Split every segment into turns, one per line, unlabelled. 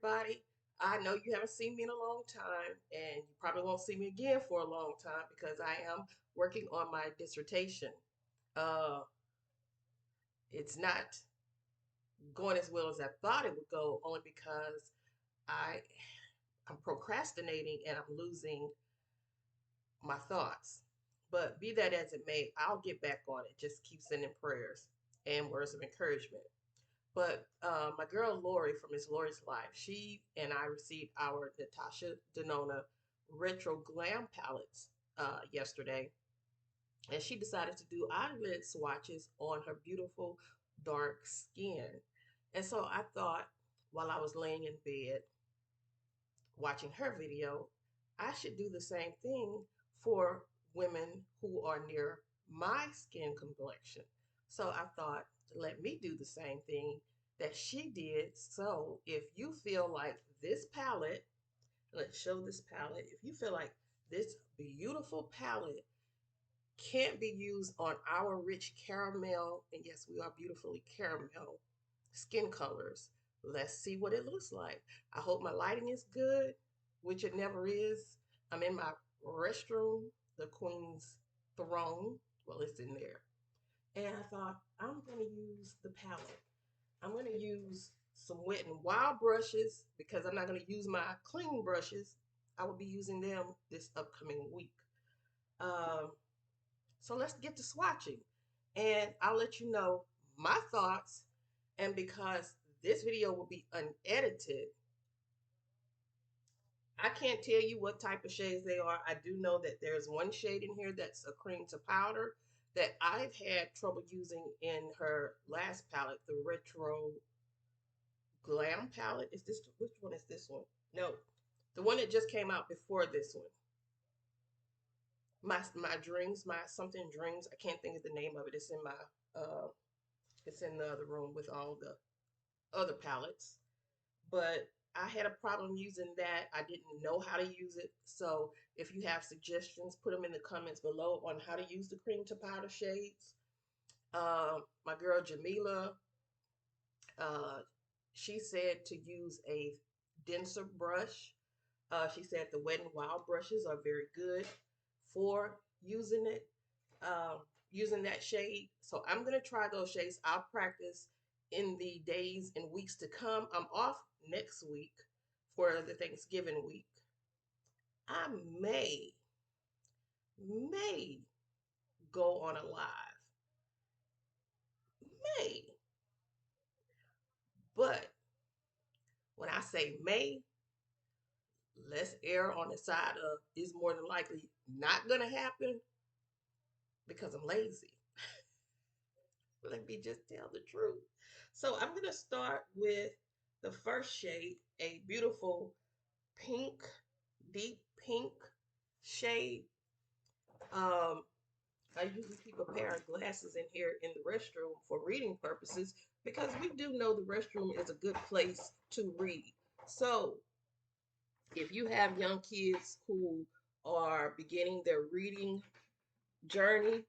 Everybody. I know you haven't seen me in a long time, and you probably won't see me again for a long time because I am working on my dissertation. Uh, it's not going as well as I thought it would go, only because I I'm procrastinating and I'm losing my thoughts. But be that as it may, I'll get back on it. Just keep sending prayers and words of encouragement. But my girl Lori from Miss Lori's Life, she and I received our Natasha Denona retro glam palettes yesterday, and she decided to do eyelid swatches on her beautiful dark skin. And so I thought, while I was laying in bed watching her video, I should do the same thing for women who are near my skin complexion. So I thought, let me do the same thing that she did. So if you feel like this palette, let's show this palette. If you feel like this beautiful palette can't be used on our rich caramel, and yes, we are beautifully caramel skin colors. Let's see what it looks like. I hope my lighting is good, which it never is. I'm in my restroom, the Queen's throne. Well, it's in there. And I thought, I'm going to use the palette. I'm going to use some Wet and Wild brushes because I'm not going to use my clean brushes. I will be using them this upcoming week. Um, so let's get to swatching. And I'll let you know my thoughts. And because this video will be unedited, I can't tell you what type of shades they are. I do know that there's one shade in here that's a cream to powder that I've had trouble using in her last palette, the Retro Glam palette. Is this, which one is this one? No, the one that just came out before this one. My dreams, my something dreams. I can't think of the name of it. It's in my it's in the other room with all the other palettes. But I had a problem using that. I didn't know how to use it. So if you have suggestions, put them in the comments below on how to use the cream to powder shades. My girl Jamila, uh, she said to use a denser brush. She said the Wet and Wild brushes are very good for using it, using that shade. So I'm gonna try those shades. I'll practice in the days and weeks to come. I'm off next week for the Thanksgiving week. I may go on a live, may, but when I say may, let's err on the side of is more than likely not gonna happen because I'm lazy. Let me just tell the truth. So I'm going to start with the first shade, a beautiful pink, deep pink shade. Um, I usually keep a pair of glasses in here in the restroom for reading purposes because we do know the restroom is a good place to read. So if you have young kids who are beginning their reading journey,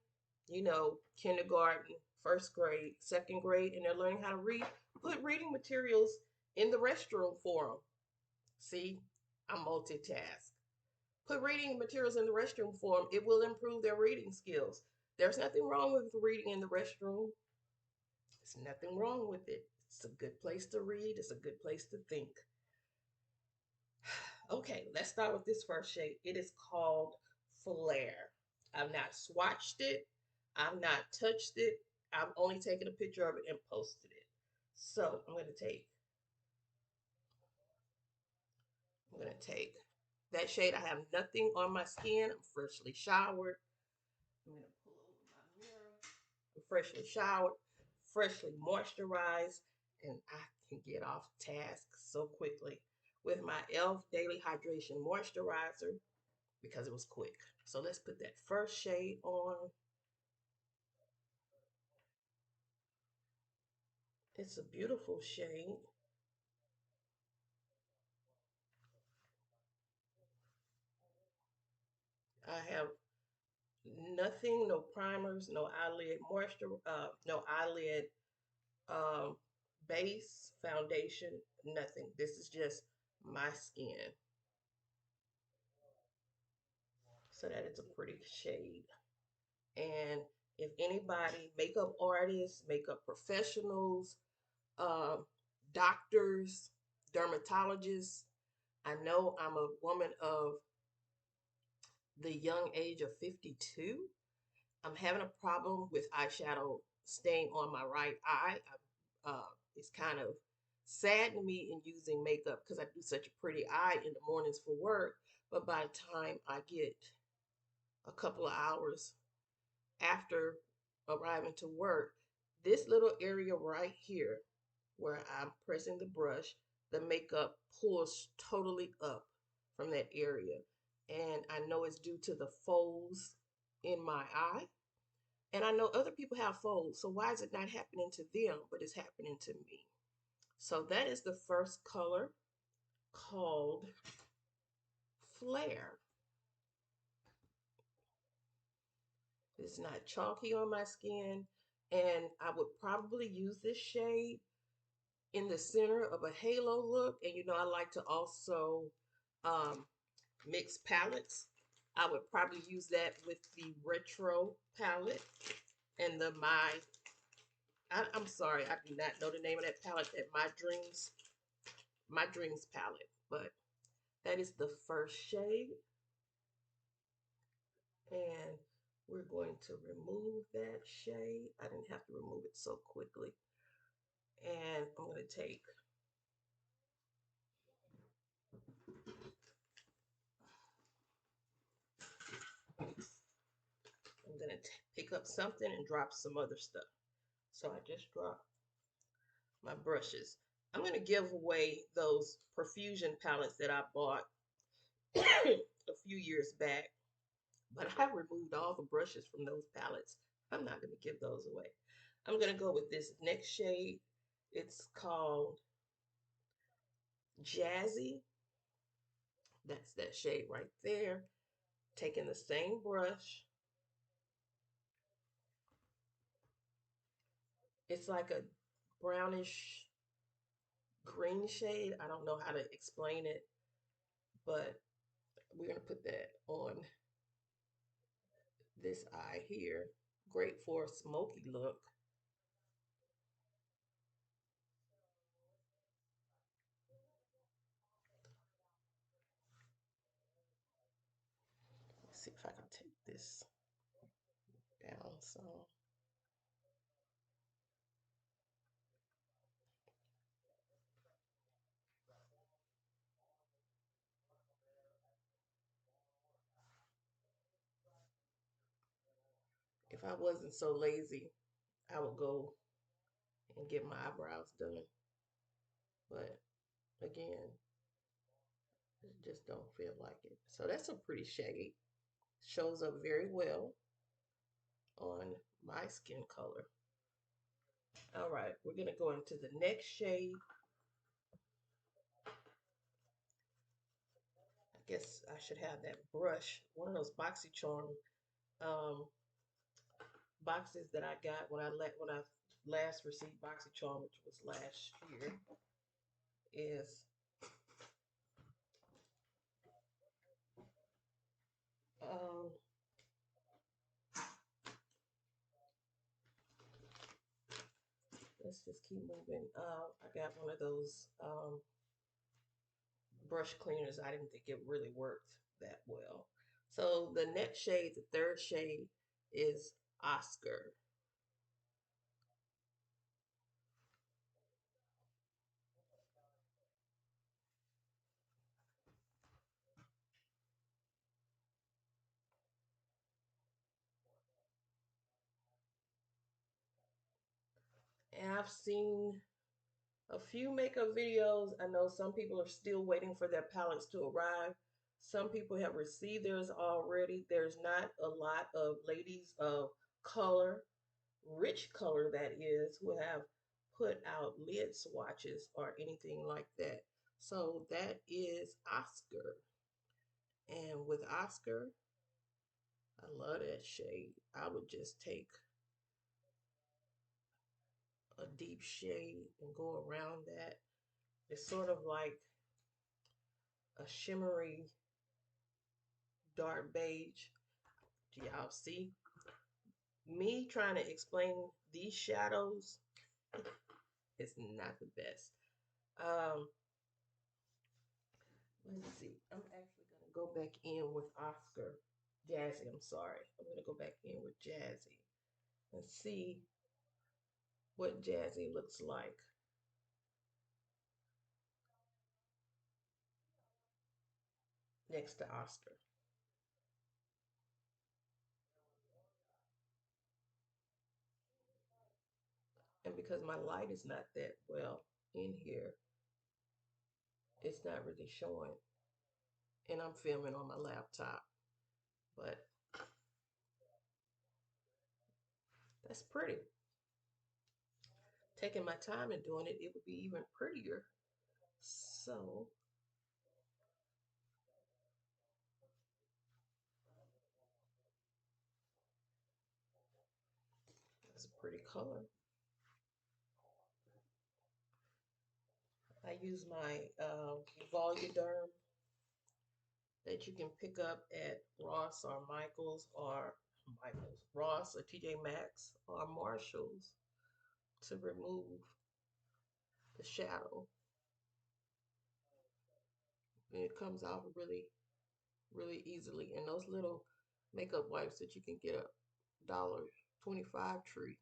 kindergarten, first grade, second grade, and they're learning how to read, put reading materials in the restroom for them. See, I multitask. Put reading materials in the restroom for them. It will improve their reading skills. There's nothing wrong with reading in the restroom. There's nothing wrong with it. It's a good place to read. It's a good place to think. Okay, let's start with this first shade. It is called Flare. I've not swatched it. I've not touched it. I've only taken a picture of it and posted it. So I'm gonna take that shade. I have nothing on my skin. I'm freshly showered. I'm gonna pull over my mirror. I'm freshly showered, freshly moisturized, and I can get off task so quickly with my e.l.f. Daily Hydration Moisturizer because it was quick. So let's put that first shade on. It's a beautiful shade. I have nothing, no primers, no eyelid moisture, no eyelid um, base, foundation, nothing. This is just my skin. So that is a pretty shade. And if anybody, makeup artists, makeup professionals, um, doctors, dermatologists, I know I'm a woman of the young age of 52. I'm having a problem with eyeshadow staying on my right eye. It's kind of sad to me in using makeup because I do such a pretty eye in the mornings for work. But by the time I get a couple of hours after arriving to work, this little area right here where I'm pressing the brush, the makeup pulls totally up from that area. And I know it's due to the folds in my eye. And I know other people have folds, so why is it not happening to them, but it's happening to me? So that is the first color, called Flare. It's not chalky on my skin, and I would probably use this shade in the center of a halo look. And you know, I like to also um, mix palettes. I would probably use that with the retro palette and I'm sorry, I do not know the name of that palette, that my dreams palette, but that is the first shade. And we're going to remove that shade. I didn't have to remove it so quickly. And I'm going to pick up something and drop some other stuff. So I just dropped my brushes. I'm going to give away those Profusion palettes that I bought a few years back, but I removed all the brushes from those palettes. I'm not going to give those away. I'm going to go with this next shade. It's called Jazzy. That's that shade right there. Taking the same brush. It's like a brownish green shade. I don't know how to explain it, but we're going to put that on this eye here. Great for a smoky look. Let's see if I can take this down some. If I wasn't so lazy, I would go and get my eyebrows done. But again, just don't feel like it. So that's a pretty shade. Shows up very well on my skin color. All right, we're gonna go into the next shade. I guess I should have that brush, one of those BoxyCharm um, boxes that I got when I last received BoxyCharm, which was last year. Is um, let's just keep moving. I got one of those brush cleaners. I didn't think it really worked that well. So the next shade, the third shade, is Oscar. And I've seen a few makeup videos. I know some people are still waiting for their palettes to arrive. Some people have received theirs already. There's not a lot of ladies of color, rich color that is, who have put out lid swatches or anything like that. So that is Oscar. And with Oscar, I love that shade. I would just take a deep shade and go around that. It's sort of like a shimmery dark beige. Do y'all see? Me trying to explain these shadows is not the best. Um, let's see. I'm actually gonna go back in with Jazzy. I'm sorry. I'm gonna go back in with Jazzy and see what Jazzy looks like next to Oscar. And because my light is not that well in here, it's not really showing. And I'm filming on my laptop. But that's pretty. Taking my time and doing it, it would be even prettier. So that's a pretty color. I use my Voluderm that you can pick up at Ross or Ross or TJ Maxx or Marshalls to remove the shadow. And it comes out really, really easily. And those little makeup wipes that you can get $1.25 tree.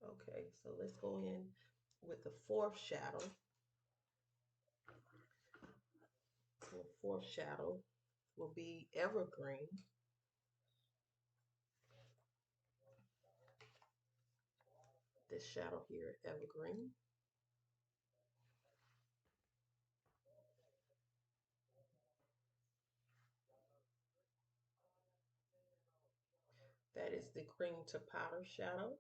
Okay, so let's go in with the fourth shadow. The fourth shadow will be Evergreen. This shadow here, Evergreen. That is the cream to powder shadow.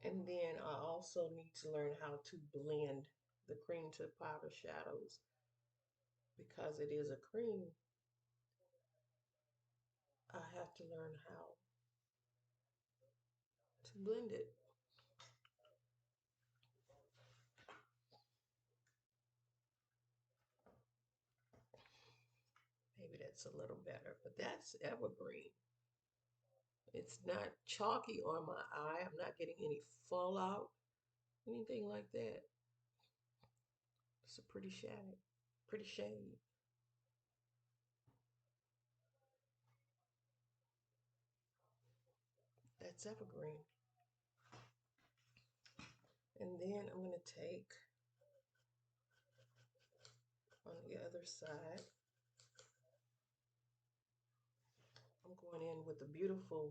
And then I also need to learn how to blend the cream to powder shadows because it is a cream. I have to learn how to blend it. Maybe that's a little better, but that's Evergreen. It's not chalky on my eye. I'm not getting any fallout, anything like that. It's a pretty shade. Pretty shade. That's Evergreen. And then I'm going to take on the other side, I'm going in with a beautiful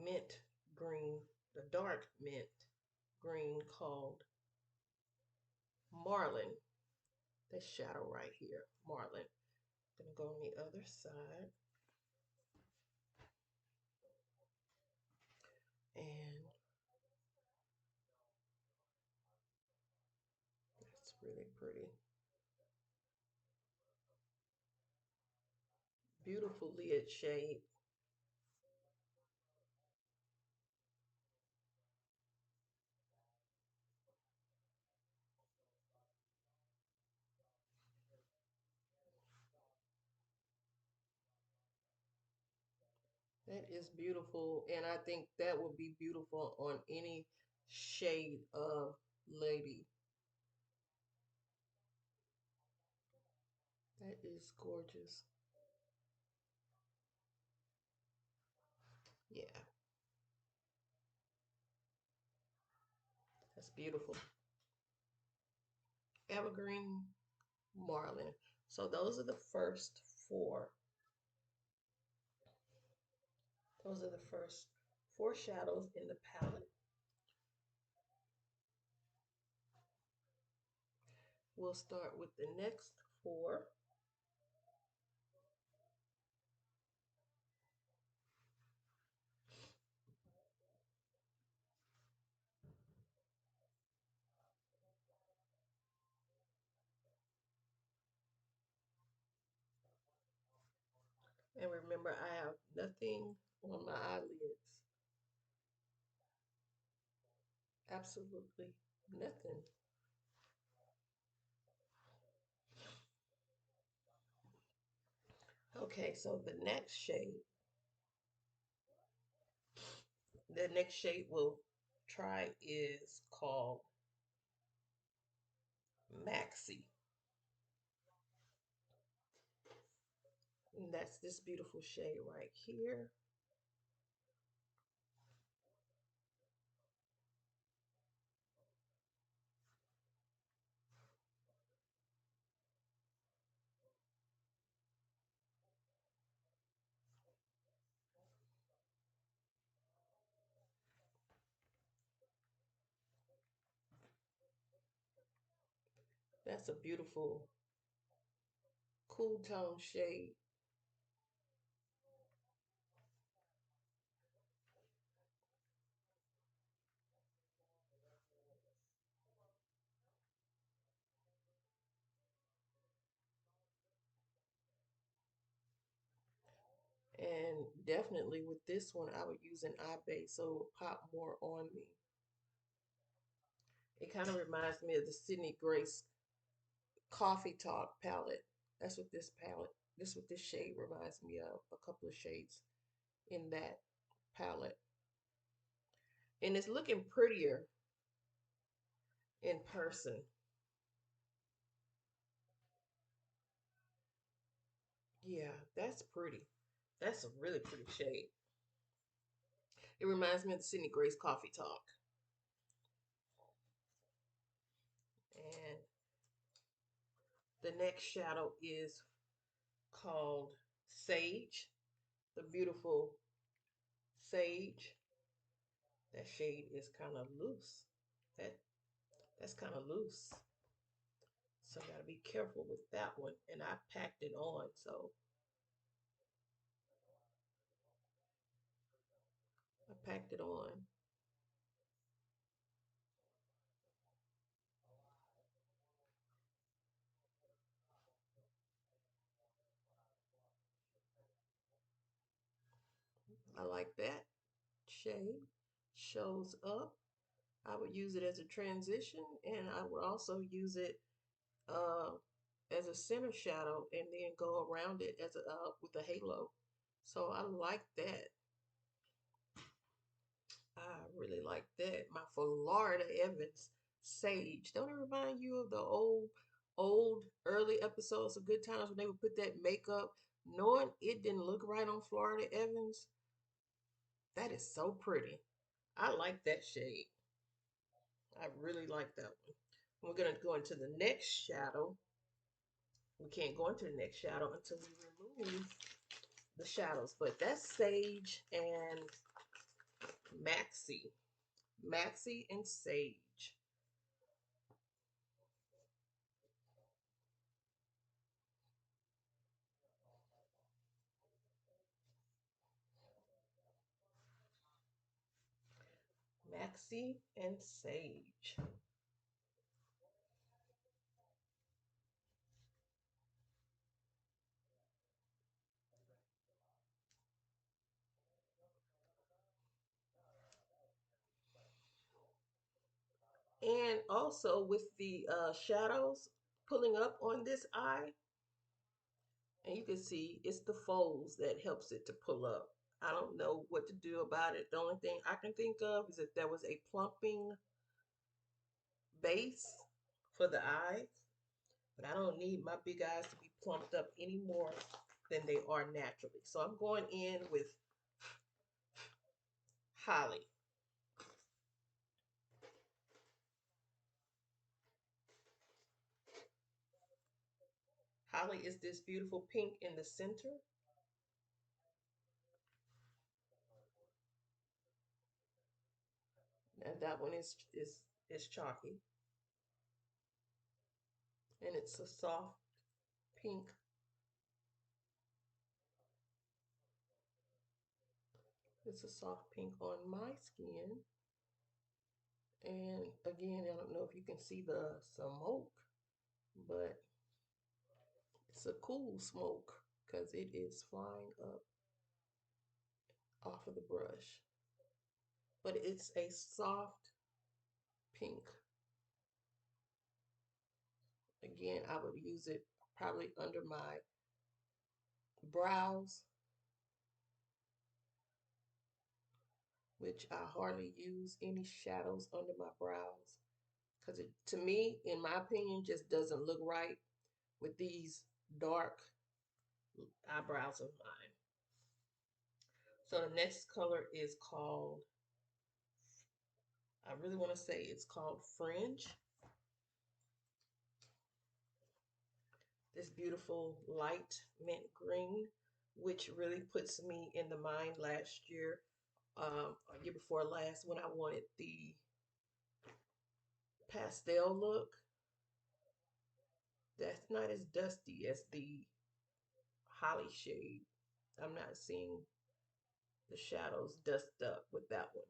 mint green, the dark mint green called Marlin. This shadow right here, Marlin. I'm going to go on the other side. And that's really pretty. Beautiful lid shade. That is beautiful. And I think that would be beautiful on any shade of lady. That is gorgeous. Yeah, that's beautiful. Evergreen, Marlin. So those are the first four. Those are the first four shadows in the palette. We'll start with the next four. And remember, I have nothing on my eyelids. Absolutely nothing. Okay, so the next shade we'll try is called Maxi. And that's this beautiful shade right here. That's a beautiful cool tone shade. And definitely with this one, I would use an eye base so it will pop more on me. It kind of reminds me of the Sydney Grace Coffee Talk palette. That's what this shade reminds me of. A couple of shades in that palette. And it's looking prettier in person. Yeah, that's pretty. That's a really pretty shade. It reminds me of the Sydney Grace Coffee Talk. And the next shadow is called Sage, the beautiful Sage. That shade is kind of loose. That that's kind of loose. So I gotta be careful with that one. And I packed it on, so I packed it on. I like that shade. Shows up. I would use it as a transition, and I would also use it uh, as a center shadow, and then go around it as a with a halo. So I like that. I really like that. My Florida Evans Sage. Don't it remind you of the old early episodes of Good Times when they would put that makeup, knowing it didn't look right on Florida Evans? That is so pretty. I like that shade. I really like that one. We're going to go into the next shadow. We can't go into the next shadow until we remove the shadows, but that's Sage and Maxi. Maxi and Sage. Maxi and Sage. And also with the shadows pulling up on this eye, and you can see it's the folds that helps it to pull up. I don't know what to do about it. The only thing I can think of is if there was a plumping base for the eyes, but I don't need my big eyes to be plumped up any more than they are naturally. So I'm going in with Holly. Holly is this beautiful pink in the center, and that one is chalky, and it's a soft pink. It's a soft pink on my skin. And again, I don't know if you can see the smoke, but it's a cool smoke. because it is flying up off of the brush. But it's a soft pink. Again, I would use it probably under my brows, which I hardly use any shadows under my brows because it, to me, in my opinion, just doesn't look right with these dark eyebrows of mine. So the next color is called, I really want to say it's called Fringe. This beautiful light mint green, which really puts me in the mind last year, or year before last, when I wanted the pastel look. That's not as dusty as the holly shade. I'm not seeing the shadows dust up with that one.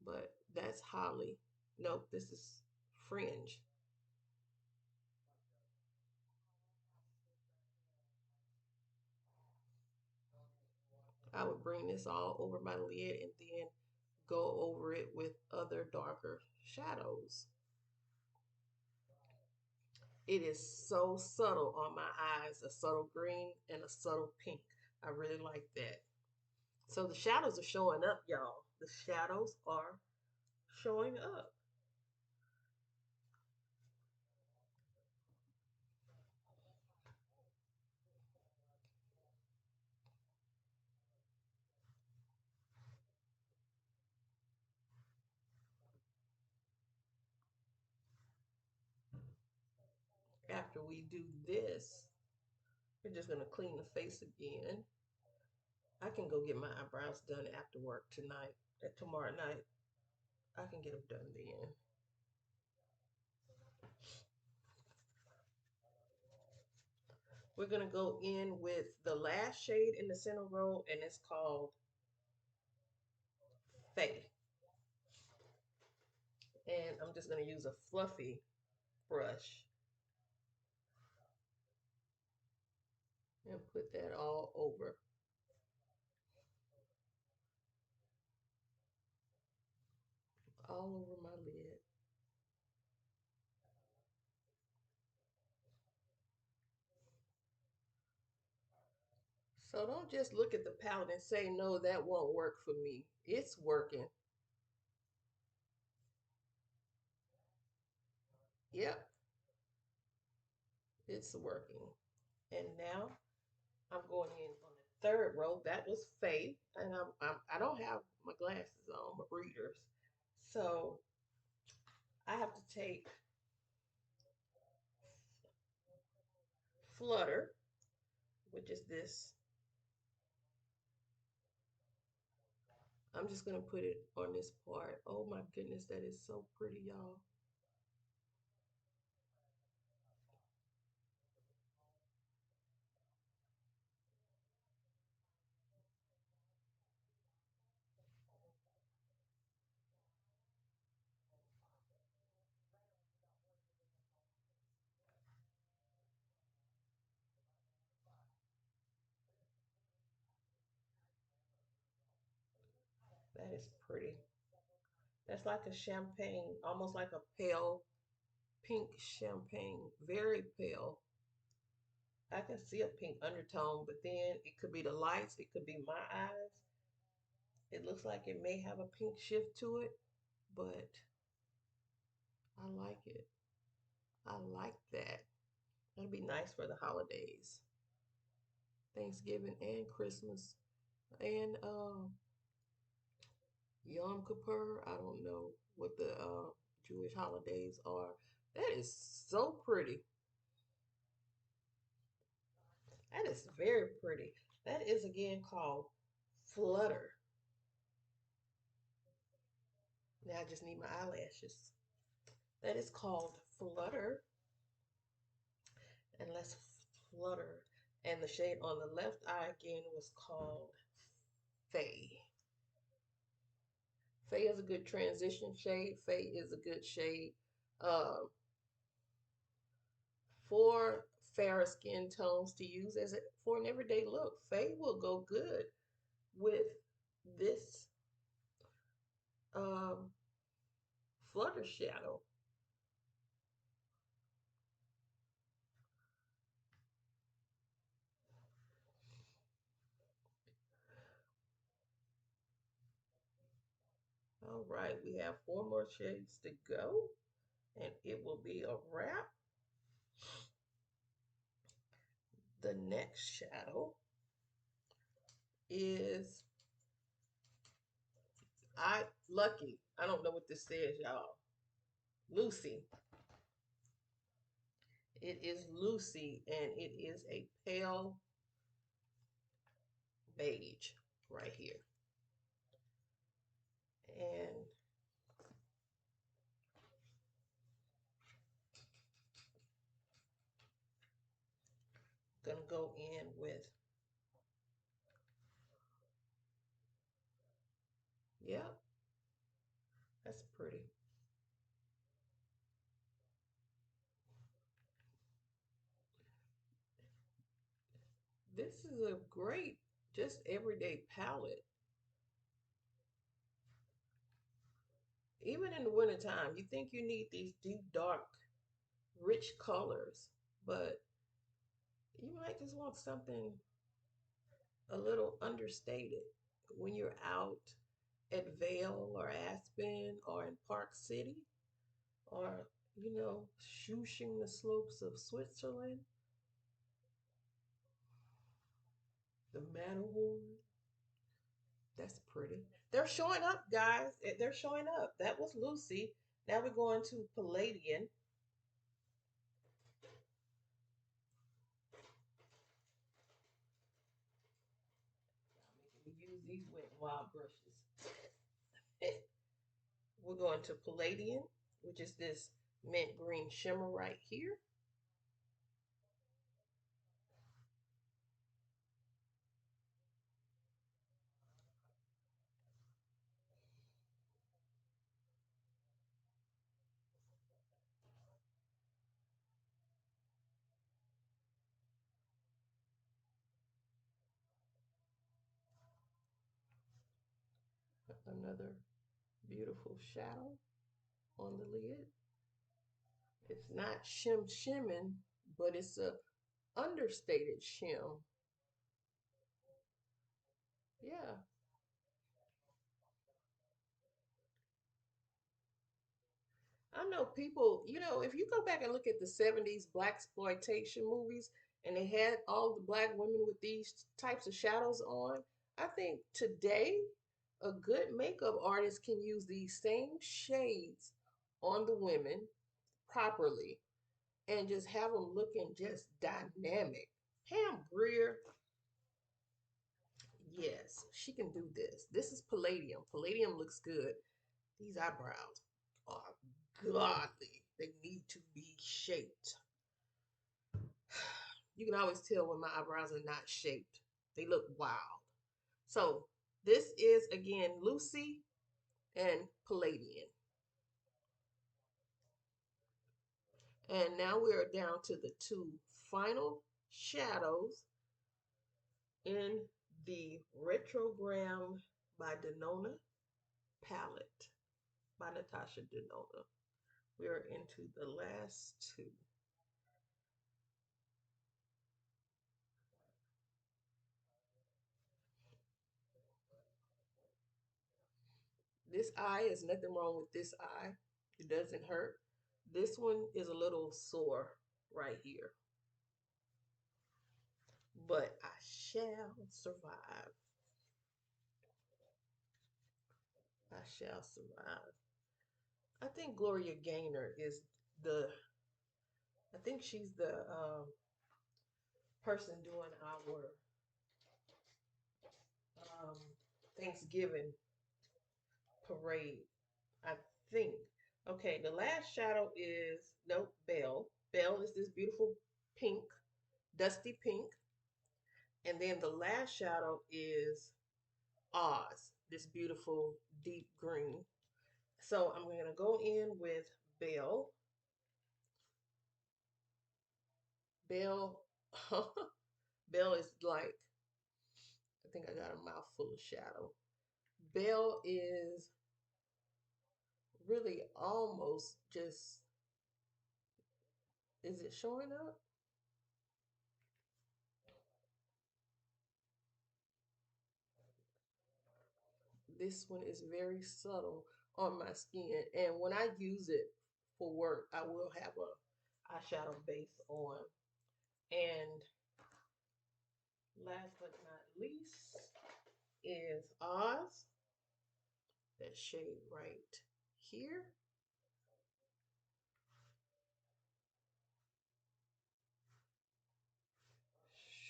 But that's holly. Nope, this is fringe. I would bring this all over my lid and then go over it with other darker shadows. It is so subtle on my eyes, a subtle green and a subtle pink. I really like that. So the shadows are showing up, y'all. The shadows are showing up. After we do this, we're just going to clean the face again. I can go get my eyebrows done after work tonight. Tomorrow night, I can get them done then. We're going to go in with the last shade in the center row, and it's called Faye. And I'm just going to use a fluffy brush and put that all over. All over my lid. So don't just look at the palette and say, no, that won't work for me. It's working. Yep, it's working. And now I'm going in on the third row. That was Faye. And I don't have my glasses on, my readers. So I have to take Flutter, which is this. I'm just going to put it on this part. Oh my goodness, that is so pretty, y'all. That is pretty. That's like a champagne, almost like a pale pink champagne, very pale. I can see a pink undertone, but then it could be the lights, it could be my eyes. It looks like it may have a pink shift to it, but I like it. I like that. That'd be nice for the holidays, Thanksgiving and Christmas, and Yom Kippur. I don't know what the Jewish holidays are. That is so pretty. That is very pretty. That is again called Flutter. Now I just need my eyelashes. That is called Flutter. And let's flutter. And the shade on the left eye again was called Faye. Faye is a good transition shade. Faye is a good shade. For fairer skin tones to use as it for an everyday look. Faye will go good with this um, flutter shadow. All right, we have four more shades to go, and it will be a wrap. The next shadow is I Lucky. I don't know what this says, y'all. Lucy. It is Lucy, and it is a pale beige right here. And gonna go in with, yep, that's pretty. This is a great, just everyday palette. Even in the wintertime, you think you need these deep, dark, rich colors, but you might just want something a little understated when you're out at Vale or Aspen or in Park City or, shooshing the slopes of Switzerland, the Matterhorn. That's pretty. They're showing up, guys. They're showing up. That was Lucy. Now we're going to Palladian. We use these wet n wild brushes. We're going to Palladian, which is this mint green shimmer right here. Another beautiful shadow on the lid. It's not shimming, but it's a understated shim. Yeah, I know people, if you go back and look at the 70s black exploitation movies and they had all the black women with these types of shadows on, I think today a good makeup artist can use these same shades on the women properly and just have them looking just dynamic. Pam Grier, yes, she can do this. This is Palladium. Palladium looks good. These eyebrows are godly. They need to be shaped. You can always tell when my eyebrows are not shaped. They look wild. So this is again Lucy and Palladian. And now we're down to the two final shadows in the Retrogram by Denona palette by Natasha Denona. We're into the last two. This eye is nothing wrong with this eye. It doesn't hurt. This one is a little sore right here, but I shall survive. I shall survive. I think Gloria Gaynor is the, I think she's the person doing our um, Thanksgiving parade. I think. Okay, the last shadow is, nope, Belle. Belle is this beautiful pink, dusty pink. And then the last shadow is Oz, this beautiful deep green. So I'm going to go in with Belle, Belle, Belle is like, I think I got a mouthful of shadow. Belle is really almost just, is it showing up? This one is very subtle on my skin. And when I use it for work, I will have a eyeshadow base on. And last but not least is Oz, that shade right here,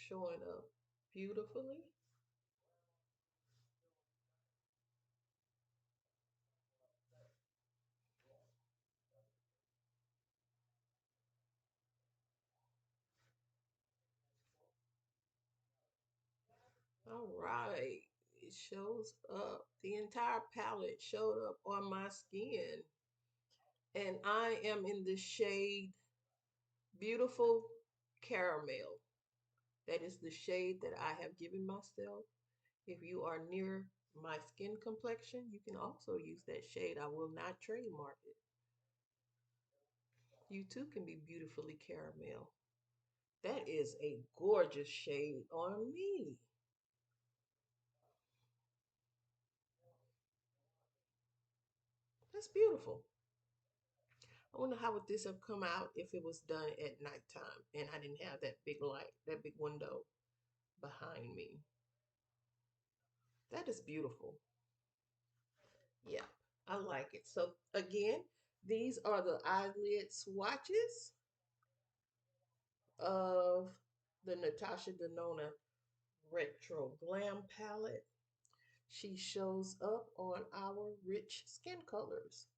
showing up beautifully. All right, it shows up. The entire palette showed up on my skin. And I am in the shade Beautiful Caramel. That is the shade that I have given myself. If you are near my skin complexion, you can also use that shade. I will not trademark it. You too can be beautifully caramel. That is a gorgeous shade on me. That's beautiful. I wonder how would this have come out if it was done at nighttime and I didn't have that big light, that big window behind me. That is beautiful. Yeah, I like it. So again, these are the eyelid swatches of the Natasha Denona Retro Glam palette. She shows up on our rich skin colors.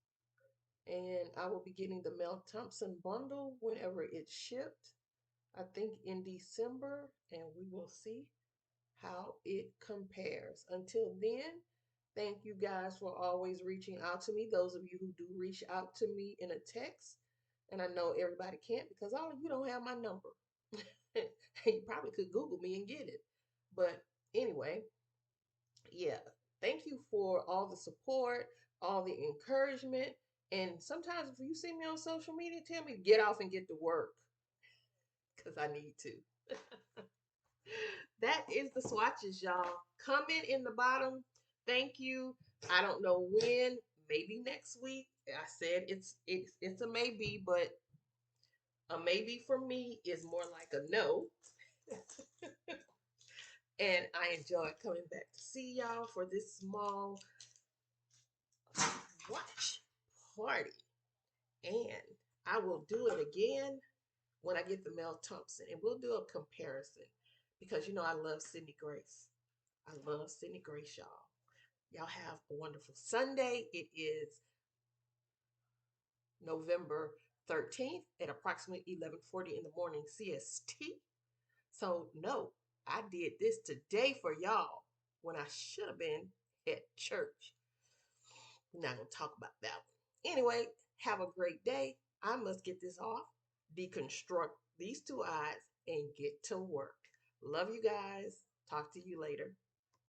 And I will be getting the Mel Thompson bundle whenever it's shipped. I think in December, and we will see how it compares. Until then, thank you guys for always reaching out to me. Those of you who do reach out to me in a text, and I know everybody can't because all of you don't have my number. You probably could Google me and get it. But anyway, yeah, thank you for all the support, all the encouragement. And sometimes if you see me on social media, tell me get off and get to work because I need to. That is the swatches, y'all. Comment in the bottom. Thank you. I don't know when, maybe next week. I said it's a maybe, but a maybe for me is more like a no. And I enjoyed coming back to see y'all for this small watch party. And I will do it again when I get the Mel Thompson, and we'll do a comparison because you know I love Sydney Grace. I love Sydney Grace, y'all. Y'all have a wonderful Sunday. It is November 13th at approximately 11:40 in the morning CST. So no, I did this today for y'all when I should have been at church. We're not gonna talk about that one. Anyway, have a great day. I must get this off, deconstruct these two eyes, and get to work. Love you guys. Talk to you later.